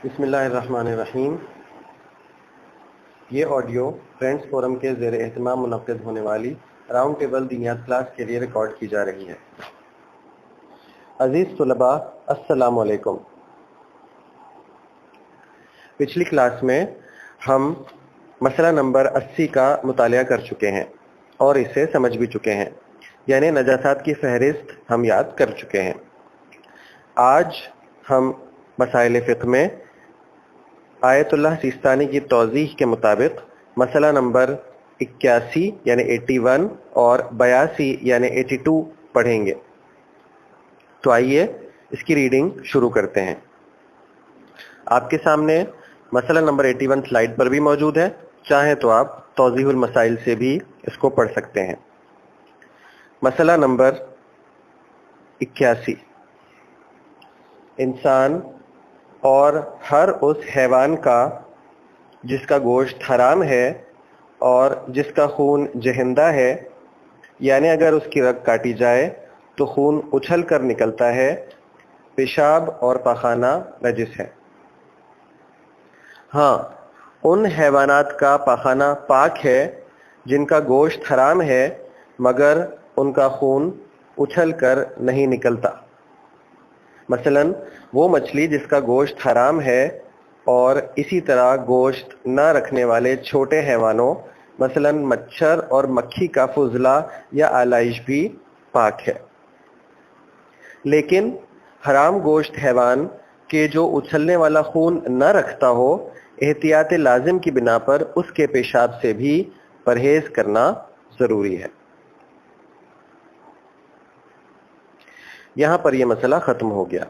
بسم اللہ الرحمن الرحیم۔ یہ آڈیو فرینڈز فورم کے زیر اہتمام منعقد ہونے والی راؤنڈ ٹیبل دینیات کلاس کے لیے ریکارڈ کی جا رہی ہے۔ عزیز طلباء، السلام علیکم۔ پچھلی کلاس میں ہم مسئلہ نمبر 80 کا مطالعہ کر چکے ہیں اور اسے سمجھ بھی چکے ہیں، یعنی نجاسات کی فہرست ہم یاد کر چکے ہیں۔ آج ہم مسائل فقہ میں آیت اللہ سیستانی کی توضیح کے مطابق مسئلہ نمبر 81 یعنی 81 اور 82 یعنی 82 پڑھیں گے۔ تو آئیے اس کی ریڈنگ شروع کرتے ہیں۔ آپ کے سامنے مسئلہ نمبر 81 سلائیڈ پر بھی موجود ہے، چاہیں تو آپ توضیح المسائل سے بھی اس کو پڑھ سکتے ہیں۔ مسئلہ نمبر 81، انسان اور ہر اس حیوان کا جس کا گوشت حرام ہے اور جس کا خون جہندہ ہے، یعنی اگر اس کی رگ کاٹی جائے تو خون اچھل کر نکلتا ہے، پیشاب اور پاخانہ نجس ہے۔ ہاں، ان حیوانات کا پاخانہ پاک ہے جن کا گوشت حرام ہے مگر ان کا خون اچھل کر نہیں نکلتا۔ مثلا وہ مچھلی جس کا گوشت حرام ہے اور اسی طرح گوشت نہ رکھنے والے چھوٹے حیوانوں مثلا مچھر اور مکھی کا فضلہ یا آلائش بھی پاک ہے۔ لیکن حرام گوشت حیوان کے جو اچھلنے والا خون نہ رکھتا ہو، احتیاط لازم کی بنا پر اس کے پیشاب سے بھی پرہیز کرنا ضروری ہے۔ یہاں پر یہ مسئلہ ختم ہو گیا۔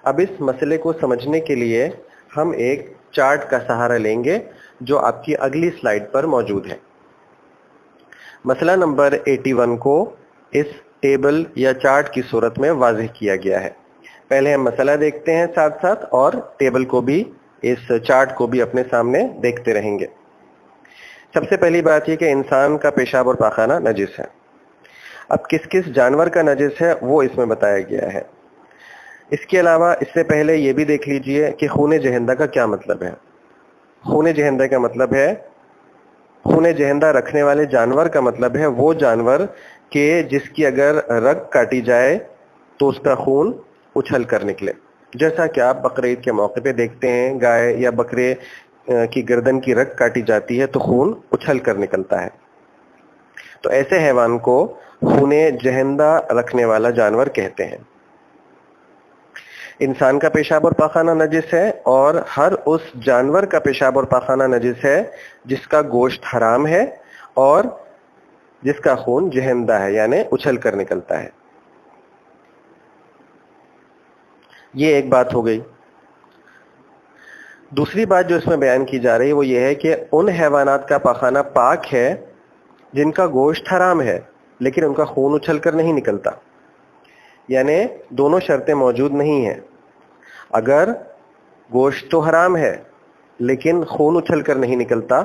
اب اس مسئلے کو سمجھنے کے لیے ہم ایک چارٹ کا سہارا لیں گے جو آپ کی اگلی سلائیڈ پر موجود ہے۔ مسئلہ نمبر 81 کو اس ٹیبل یا چارٹ کی صورت میں واضح کیا گیا ہے۔ پہلے ہم مسئلہ دیکھتے ہیں ساتھ ساتھ اور ٹیبل کو بھی، اس چارٹ کو بھی اپنے سامنے دیکھتے رہیں گے۔ سب سے پہلی بات یہ کہ انسان کا پیشاب اور پاخانہ نجس ہے۔ اب کس کس جانور کا نجس ہے وہ اس میں بتایا گیا ہے۔ اس کے علاوہ اس سے پہلے یہ بھی دیکھ لیجئے کہ خون جہندہ کا کیا مطلب ہے۔ خون جہندہ کا مطلب ہے، خون جہندہ رکھنے والے جانور کا مطلب ہے وہ جانور کہ جس کی اگر رگ کاٹی جائے تو اس کا خون اچھل کر نکلے، جیسا کہ آپ بقرعید کے موقع پہ دیکھتے ہیں، گائے یا بکرے کی گردن کی رگ کاٹی جاتی ہے تو خون اچھل کر نکلتا ہے۔ تو ایسے حیوان کو خون جہندہ رکھنے والا جانور کہتے ہیں۔ انسان کا پیشاب اور پاخانہ نجس ہے اور ہر اس جانور کا پیشاب اور پاخانہ نجس ہے جس کا گوشت حرام ہے اور جس کا خون جہندہ ہے یعنی اچھل کر نکلتا ہے۔ یہ ایک بات ہو گئی۔ دوسری بات جو اس میں بیان کی جا رہی ہے وہ یہ ہے کہ ان حیوانات کا پاخانہ پاک ہے جن کا گوشت حرام ہے لیکن ان کا خون اچھل کر نہیں نکلتا، یعنی دونوں شرطیں موجود نہیں ہیں۔ اگر گوشت تو حرام ہے لیکن خون اچھل کر نہیں نکلتا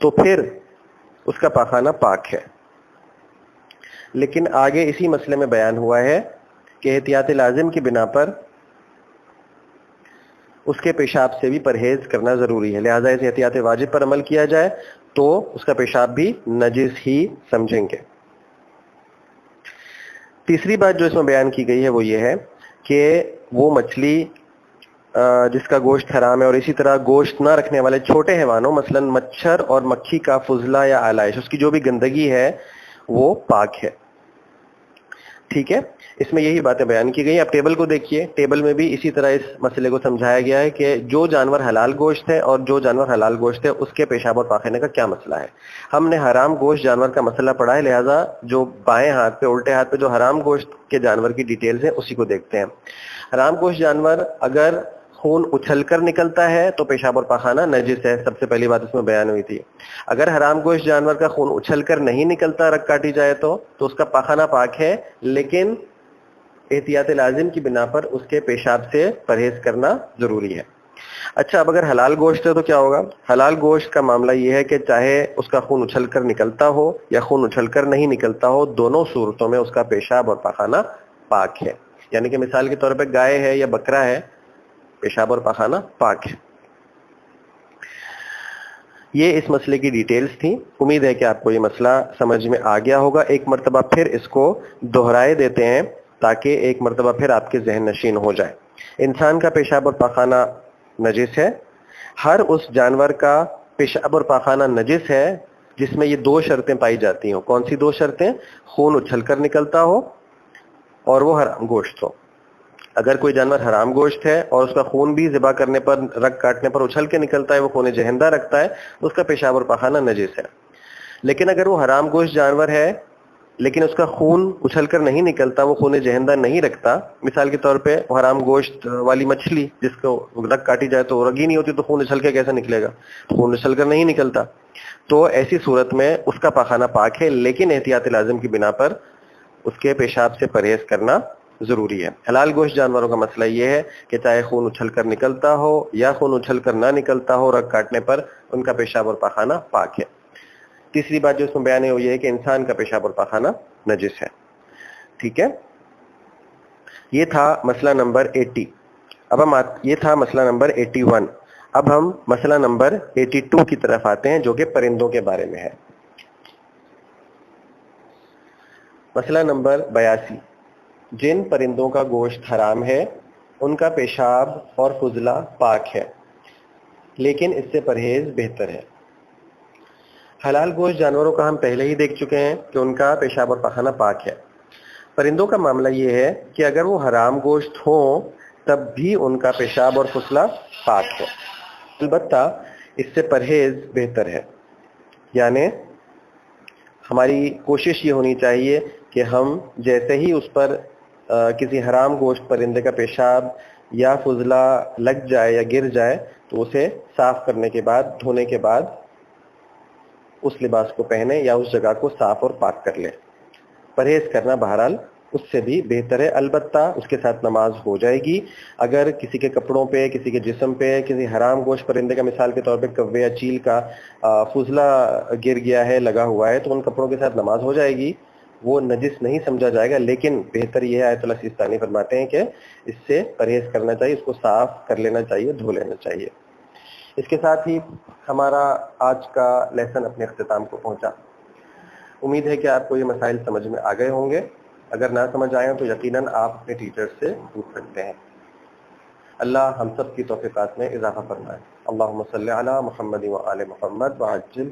تو پھر اس کا پاخانہ پاک ہے۔ لیکن آگے اسی مسئلے میں بیان ہوا ہے کہ احتیاط لازم کی بنا پر اس کے پیشاب سے بھی پرہیز کرنا ضروری ہے، لہذا اس احتیاط واجب پر عمل کیا جائے تو اس کا پیشاب بھی نجس ہی سمجھیں گے۔ تیسری بات جو اس میں بیان کی گئی ہے وہ یہ ہے کہ وہ مچھلی جس کا گوشت حرام ہے اور اسی طرح گوشت نہ رکھنے والے چھوٹے حیوانوں مثلا مچھر اور مکھی کا فضلہ یا آلائش، اس کی جو بھی گندگی ہے وہ پاک ہے۔ ٹھیک ہے، اس میں یہی باتیں بیان کی گئی۔ اب ٹیبل کو دیکھیے، ٹیبل میں بھی اسی طرح اس مسئلے کو سمجھایا گیا ہے کہ جو جانور حلال گوشت ہے اور جو جانور حلال گوشت ہے اس کے پیشاب اور پاخانے کا کیا مسئلہ ہے۔ ہم نے حرام گوشت جانور کا مسئلہ پڑھا ہے، لہٰذا جو بائیں ہاتھ پہ الٹے ہاتھ پہ جو حرام گوشت کے جانور کی ڈیٹیلز ہیں اسی کو دیکھتے ہیں۔ حرام گوشت جانور اگر خون اچھل کر نکلتا ہے تو پیشاب اور پاخانہ نجس ہے، سب سے پہلی بات اس میں بیان ہوئی تھی۔ اگر حرام گوشت جانور کا خون اچھل کر نہیں نکلتا، رگ کاٹی جائے تو اس کا پاخانہ پاک ہے لیکن احتیاط لازم کی بنا پر اس کے پیشاب سے پرہیز کرنا ضروری ہے۔ اچھا، اب اگر حلال گوشت ہے تو کیا ہوگا؟ حلال گوشت کا معاملہ یہ ہے کہ چاہے اس کا خون اچھل کر نکلتا ہو یا خون اچھل کر نہیں نکلتا ہو، دونوں صورتوں میں اس کا پیشاب اور پاخانہ پاک ہے۔ یعنی کہ مثال کے طور پہ گائے ہے یا بکرا ہے پیشاب اور پاخانہ پاک ہے۔ یہ اس مسئلے کی ڈیٹیلز تھیں۔ امید ہے کہ آپ کو یہ مسئلہ سمجھ میں آ گیا ہوگا۔ ایک مرتبہ پھر اس کو دہرائے دیتے ہیں تاکہ ایک مرتبہ پھر آپ کے ذہن نشین ہو جائے۔ انسان کا پیشاب اور پاخانہ نجس ہے۔ ہر اس جانور کا پیشاب اور پاخانہ نجس ہے جس میں یہ دو شرطیں پائی جاتی ہوں۔ کون سی دو شرطیں؟ خون اچھل کر نکلتا ہو اور وہ حرام گوشت ہو۔ اگر کوئی جانور حرام گوشت ہے اور اس کا خون بھی ذبح کرنے پر، رگ کاٹنے پر اچھل کے نکلتا ہے، وہ خون جہندہ رکھتا ہے، اس کا پیشاب اور پاخانہ نجس ہے۔ لیکن اگر وہ حرام گوشت جانور ہے لیکن اس کا خون اچھل کر نہیں نکلتا، وہ خون جہندہ نہیں رکھتا، مثال کے طور پہ وہ حرام گوشت والی مچھلی جس کو رگ کاٹی جائے تو رگ ہی نہیں ہوتی، تو خون اچھل کے کیسے نکلے گا؟ خون اچھل کر نہیں نکلتا۔ تو ایسی صورت میں اس کا پاخانہ پاک ہے، لیکن احتیاط لازم کی بنا پر اس کے پیشاب سے پرہیز کرنا ضروری ہے۔ حلال گوشت جانوروں کا مسئلہ یہ ہے کہ چاہے خون اچھل کر نکلتا ہو یا خون اچھل کر نہ نکلتا ہو، رگ کاٹنے پر ان کا پیشاب اور پاخانہ پاک ہے۔ تیسری بات جو اس میں بیان ہے وہ یہ ہے کہ انسان کا پیشاب اور پاخانہ نجس ہے۔ ٹھیک ہے، یہ تھا مسئلہ نمبر 80۔ اب ہم یہ تھا مسئلہ نمبر 81۔ اب ہم مسئلہ نمبر 82 کی طرف آتے ہیں جو کہ پرندوں کے بارے میں ہے۔ مسئلہ نمبر 82، جن پرندوں کا گوشت حرام ہے ان کا پیشاب اور فضلہ پاک ہے، لیکن اس سے پرہیز بہتر ہے۔ حلال گوشت جانوروں کا ہم پہلے ہی دیکھ چکے ہیں کہ ان کا پیشاب اور پاخانہ پاک ہے۔ پرندوں کا معاملہ یہ ہے کہ اگر وہ حرام گوشت ہوں تب بھی ان کا پیشاب اور فضلہ پاک ہے، البتہ اس سے پرہیز بہتر ہے۔ یعنی ہماری کوشش یہ ہونی چاہیے کہ ہم جیسے ہی اس پر کسی حرام گوشت پرندے کا پیشاب یا فضلہ لگ جائے یا گر جائے تو اسے صاف کرنے کے بعد، دھونے کے بعد اس لباس کو پہنے یا اس جگہ کو صاف اور پاک کر لے۔ پرہیز کرنا بہرحال اس سے بھی بہتر ہے، البتہ اس کے ساتھ نماز ہو جائے گی۔ اگر کسی کے کپڑوں پہ، کسی کے جسم پہ، کسی حرام گوشت پرندے کا مثال کے طور پہ کوے یا چیل کا فضلہ گر گیا ہے، لگا ہوا ہے، تو ان کپڑوں کے ساتھ نماز ہو جائے گی، وہ نجس نہیں سمجھا جائے گا، لیکن بہتر یہ ہے، آیت اللہ سیستانی فرماتے ہیں کہ اس سے پرہیز کرنا چاہیے، اس کو صاف کر لینا چاہیے، دھو لینا چاہیے۔ اس کے ساتھ ہی ہمارا آج کا لیسن اپنے اختتام کو پہنچا۔ امید ہے کہ آپ کو یہ مسائل سمجھ میں آ گئے ہوں گے۔ اگر نہ سمجھ آئے تو یقیناً آپ اپنے ٹیچر سے پوچھ سکتے ہیں۔ اللہ ہم سب کی توفیقات میں اضافہ فرمائے۔ اللہم صلی علی محمد و آل محمد وعجل